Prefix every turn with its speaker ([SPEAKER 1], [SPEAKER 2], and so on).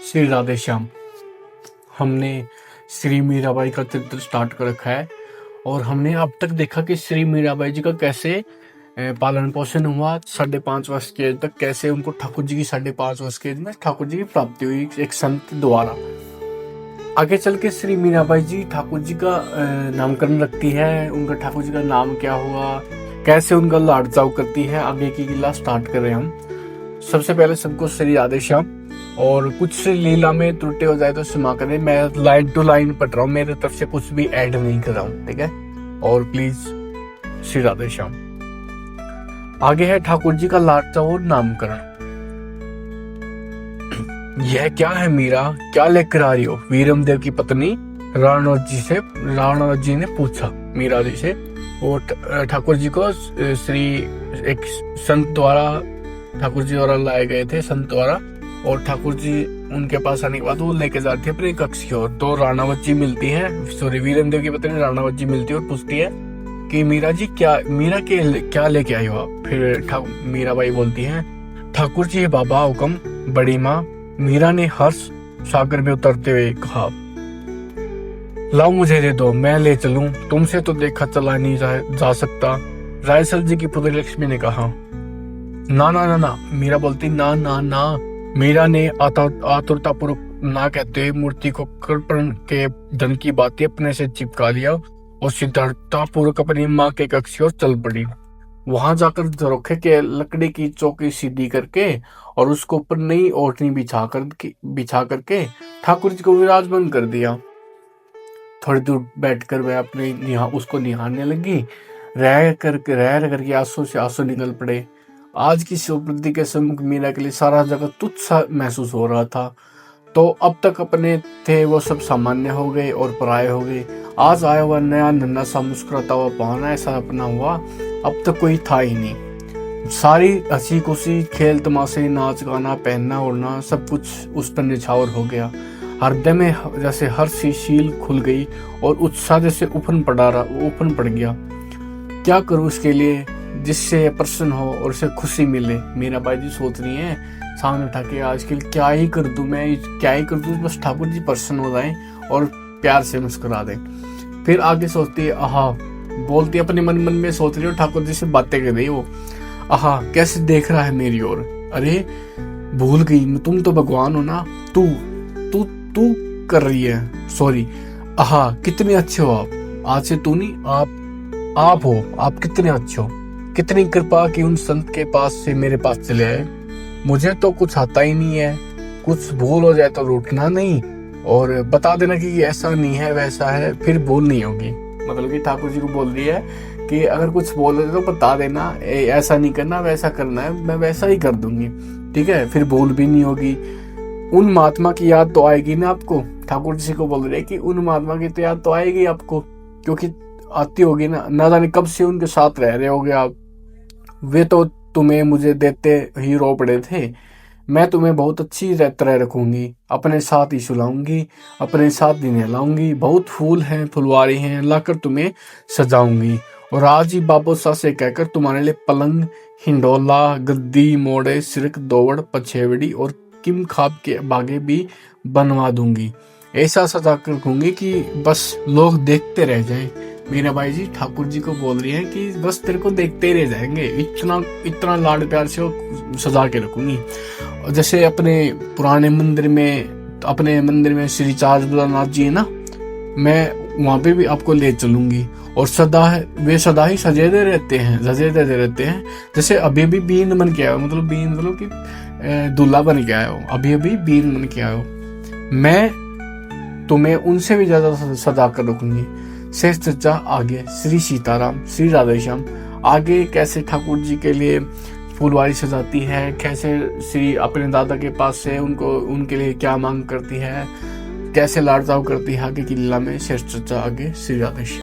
[SPEAKER 1] श्री राधे श्याम। हमने श्री मीराबाई का चित्र स्टार्ट कर रखा है और हमने अब तक देखा कि श्री मीराबाई जी का कैसे पालन पोषण हुआ 5.5 वर्ष के एज तक, कैसे उनको ठाकुर जी की 5.5 वर्ष के एज में ठाकुर जी की प्राप्ति हुई एक संत द्वारा। आगे चल के श्री मीराबाई जी ठाकुर जी का नामकरण रखती है, उनका ठाकुर जी का नाम क्या हुआ, कैसे उनका लाड चाव करती है, आगे की लीला स्टार्ट कर रहे हैं हम। सबसे पहले सबको श्री राधे श्याम। और कुछ लीला में त्रुटि हो जाए तो क्षमा करें, मैं लाइन टू लाइन पढ़ रहा हूँ, मेरे तरफ से कुछ भी ऐड नहीं कर रहा हूँ, ठीक है। और प्लीज श्री राधे श्याम। आगे है ठाकुर जी का लाड चाव और नामकरण। यह क्या है मीरा, क्या लेकर आ रही हो? वीरमदेव की पत्नी राणावत जी ने पूछा मीरा जी से। और ठाकुर जी को एक संत द्वारा ठाकुर जी द्वारा लाए गए थे, संत द्वारा। और ठाकुर जी उनके पास आने के बाद वो लेके जाते हैं अपने कक्ष की ओर। तो राणावत जी मिलती है, वीरमदेव की पत्नी राणावत जी मिलती है और पूछती है कि मीरा जी क्या लेके आई हो आप? फिर मीराबाई बोलती है, ठाकुर जी बाबा हुक्म बड़ी माँ। मीरा ने हर्ष सागर में उतरते हुए कहा, लाओ मुझे दे दो, मैं ले चलूं, तुमसे तो देखा चला नहीं जा सकता। रायसल जी की पुत्री लक्ष्मी ने कहा, ना ना ना ना। मीरा बोलती, ना ना ना। मीरा ने आतुरतापूर्वक ना कहते हुए मूर्ति को कृपण के धन की बातें अपने से चिपका लिया और सिद्धार्थतापूर्वक अपनी माँ के कक्ष की ओर चल पड़ी। वहां जाकर झरोखे के लकड़ी की चौकी सीधी करके और उसको ऊपर नई ओढ़नी बिछा करके ठाकुर जी को विराजमान कर दिया। थोड़ी दूर बैठकर वह उसको निहारने लगी। रह करके आंसू से आंसू निकल पड़े। आज की शिवप्रति के सम्मुख मीरा के लिए सारा जगत तुच्छ सा महसूस हो रहा था। तो अब तक अपने थे वो सब सामान्य हो गए और पराये हो गए। आज आया हुआ नया नन्हा सा मुस्कुराता हुआ पाना ऐसा अपना हुआ अब तक कोई था ही नहीं। सारी हंसी खुशी, खेल तमाशे, नाच गाना, पहनना ओढ़ना सब कुछ उस पर निछावर हो गया। हृदय में जैसे हर्ष की शील खुल गई और उत्साह जैसे उफन पड़ गया। क्या करूं उसके लिए जिससे प्रसन्न हो और उसे खुशी मिले? मीराबाई जी सोच रही हैं सामने उठा के, आजकल क्या ही कर दूं, बस ठाकुर जी प्रसन्न हो जाएं और प्यार से मुस्कुरा दें। फिर आगे सोचती है, आहा, बोलती अपने मन में सोच रही हो, ठाकुर जी से बातें कर रही हो। आहा, कैसे देख रहा है मेरी ओर, अरे भूल गई, तुम तो भगवान हो ना, तू कर रही है, सॉरी। आहा, कितने अच्छे हो आप, आज से तू नहीं, आप हो, आप कितने अच्छे हो, कितनी कृपा कि उन संत के पास से मेरे पास चले आए। मुझे तो कुछ आता ही नहीं है, कुछ भूल हो जाए तो रूठना नहीं और बता देना कि ऐसा नहीं है वैसा है, फिर भूल नहीं होगी। मतलब कि ठाकुर जी को बोल रही है कि अगर कुछ बोल रहे तो बता देना, ऐसा नहीं करना वैसा करना है, मैं वैसा ही कर दूंगी, ठीक है, फिर भूल भी नहीं होगी। उन महात्मा की याद तो आएगी ना आपको। ठाकुर जी को बोल रहे कि उन महात्मा की तो याद तो आएगी आपको, क्योंकि आती होगी ना जाने कब से उनके साथ रह रहे होगे आप। वे तो तुम्हें मुझे देते ही रो पड़े थे। मैं तुम्हें बहुत अच्छी तरह रखूंगी, अपने साथ ही सुलाऊंगी, अपने साथ ही नहलाऊंगी, बहुत फूल हैं, फुलवारी हैं, लाकर तुम्हें सजाऊंगी। और आज ही बाबोसा से कहकर तुम्हारे लिए पलंग, हिंडोला, गद्दी, मोड़े, सिरक, दोवड़, पछेवड़ी और किम खाब के बागे भी बनवा दूंगी। ऐसा सजा कर रखूंगी कि बस लोग देखते रह जाएं। मीराबाई जी ठाकुर जी को बोल रही है कि बस तेरे को देखते ही रह जाएंगे, इतना लाड प्यार से वो सजा के रखूंगी। और जैसे अपने मंदिर में श्री चारुद्रनाथ जी है ना, मैं वहां पे भी आपको ले चलूंगी। और वे सदा ही सजेदे रहते हैं। जैसे अभी बीन बन के आयो, मतलब कि दूल्हा बन के आयो, अभी बीन बन के आयो, मैं तुम्हें उनसे भी ज्यादा सजा कर रखूंगी। शेष चर्चा आगे। श्री सीताराम, श्री राधे श्याम। आगे कैसे ठाकुर जी के लिए फुलवारी सजाती है, कैसे श्री अपने दादा के पास से उनके लिए क्या मांग करती है, कैसे लाड़ चाव करती है, आगे की लीला में शेष चर्चा आगे। श्री राधे श्याम।